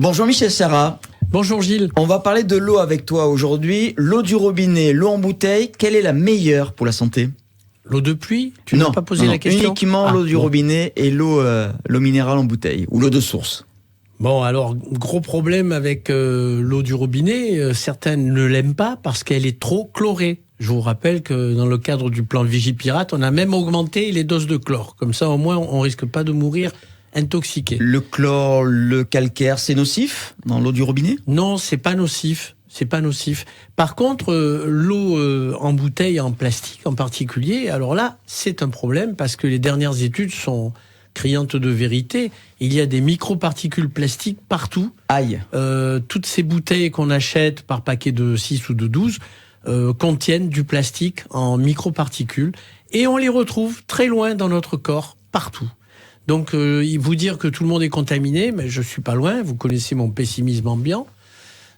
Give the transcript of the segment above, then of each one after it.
Bonjour Michel Serra. Bonjour Gilles. On va parler de l'eau avec toi aujourd'hui. L'eau du robinet, l'eau en bouteille, quelle est la meilleure pour la santé ? L'eau de pluie ? Tu n'as pas posé la question ? Uniquement l'eau du robinet et l'eau minérale en bouteille ou l'eau de source. Bon, alors, gros problème avec l'eau du robinet. Certaines ne l'aiment pas parce qu'elle est trop chlorée. Je vous rappelle que dans le cadre du plan Vigipirate, on a même augmenté les doses de chlore. Comme ça, au moins, on risque pas de mourir intoxiqué. Le chlore, le calcaire, c'est nocif dans l'eau du robinet ? Non, c'est pas nocif. C'est pas nocif. Par contre, l'eau en bouteille, en plastique en particulier, alors là, c'est un problème parce que les dernières études sont criantes de vérité. Il y a des microparticules plastiques partout. Aïe. Toutes ces bouteilles qu'on achète par paquet de 6 ou de 12 contiennent du plastique en microparticules et on les retrouve très loin dans notre corps, partout. Donc, vous dire que tout le monde est contaminé, mais je suis pas loin, vous connaissez mon pessimisme ambiant.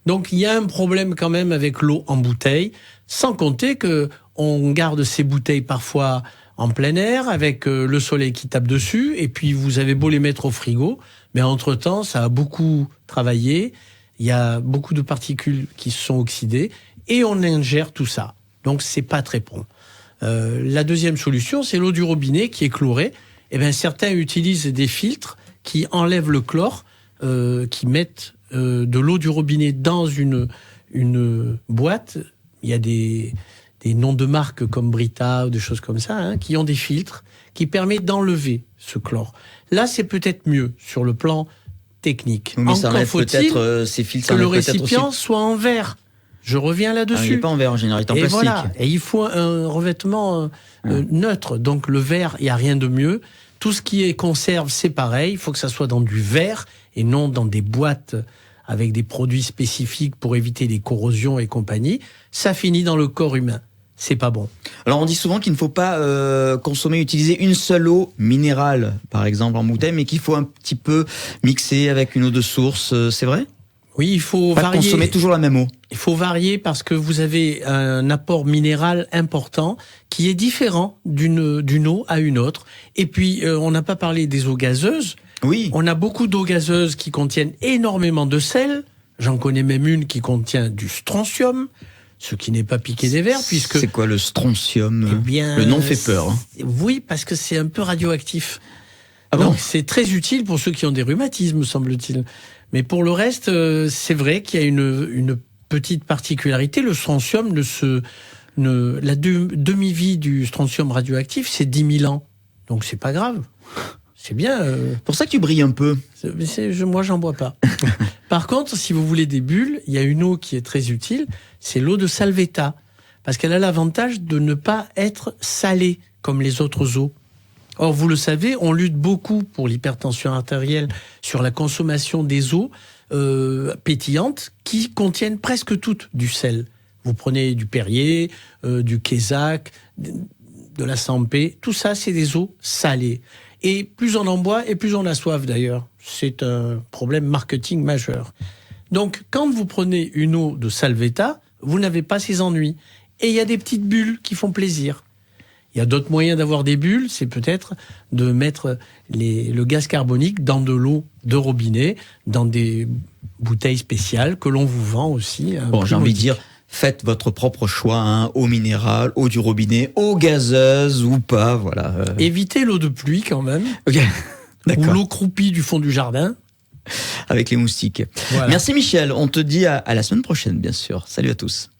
Donc, il y a un problème quand même avec l'eau en bouteille, sans compter que on garde ces bouteilles parfois en plein air, avec le soleil qui tape dessus, et puis vous avez beau les mettre au frigo, mais entre-temps, ça a beaucoup travaillé, il y a beaucoup de particules qui se sont oxydées, et on ingère tout ça. Donc, c'est pas très bon. La deuxième solution, c'est l'eau du robinet qui est chlorée. Eh bien, certains utilisent des filtres qui enlèvent le chlore, qui mettent de l'eau du robinet dans une boîte. Il y a des noms de marques comme Brita ou des choses comme ça, qui ont des filtres qui permettent d'enlever ce chlore. Là, c'est peut-être mieux sur le plan technique. Oui, mais ça encore enlève peut-être ces filtres. que le récipient soit en verre. Je reviens là-dessus. Il n'est pas en verre en général, il est en plastique. Voilà. Et il faut un revêtement neutre. Donc le verre, il n'y a rien de mieux. Tout ce qui est conserve, c'est pareil. Il faut que ça soit dans du verre et non dans des boîtes avec des produits spécifiques pour éviter les corrosions et compagnie. Ça finit dans le corps humain. C'est pas bon. Alors on dit souvent qu'il ne faut pas utiliser une seule eau minérale, par exemple en bouteille, mais qu'il faut un petit peu mixer avec une eau de source. C'est vrai ? Oui, il faut pas varier. Consommer toujours la même eau. Il faut varier parce que vous avez un apport minéral important qui est différent d'une eau à une autre. Et puis, on n'a pas parlé des eaux gazeuses. Oui. On a beaucoup d'eaux gazeuses qui contiennent énormément de sel. J'en connais même une qui contient du strontium, ce qui n'est pas piqué des vers, puisque... C'est quoi le strontium ? Eh bien, le nom fait peur. Hein. Oui, parce que c'est un peu radioactif. Ah bon ? Donc, c'est très utile pour ceux qui ont des rhumatismes, semble-t-il. Mais pour le reste, c'est vrai qu'il y a une petite particularité. Le strontium la demi-vie du strontium radioactif, c'est 10 000 ans. Donc c'est pas grave. C'est bien. Pour ça que tu brilles un peu. Moi, j'en bois pas. Par contre, si vous voulez des bulles, il y a une eau qui est très utile. C'est l'eau de Salvetti. Parce qu'elle a l'avantage de ne pas être salée comme les autres eaux. Or, vous le savez, on lutte beaucoup pour l'hypertension artérielle sur la consommation des eaux pétillantes qui contiennent presque toutes du sel. Vous prenez du Perrier, du Quézac, de la Sampé, tout ça, c'est des eaux salées. Et plus on en boit, et plus on a soif d'ailleurs. C'est un problème marketing majeur. Donc, quand vous prenez une eau de Salvetti, vous n'avez pas ces ennuis. Et il y a des petites bulles qui font plaisir. Il y a d'autres moyens d'avoir des bulles, c'est peut-être de mettre le gaz carbonique dans de l'eau de robinet, dans des bouteilles spéciales que l'on vous vend aussi. Bon, j'ai envie de dire, faites votre propre choix, eau minérale, eau du robinet, eau gazeuse ou pas, voilà. Évitez l'eau de pluie quand même. Ok, d'accord. Ou l'eau croupie du fond du jardin. Avec les moustiques. Voilà. Merci Michel, on te dit à la semaine prochaine, bien sûr. Salut à tous.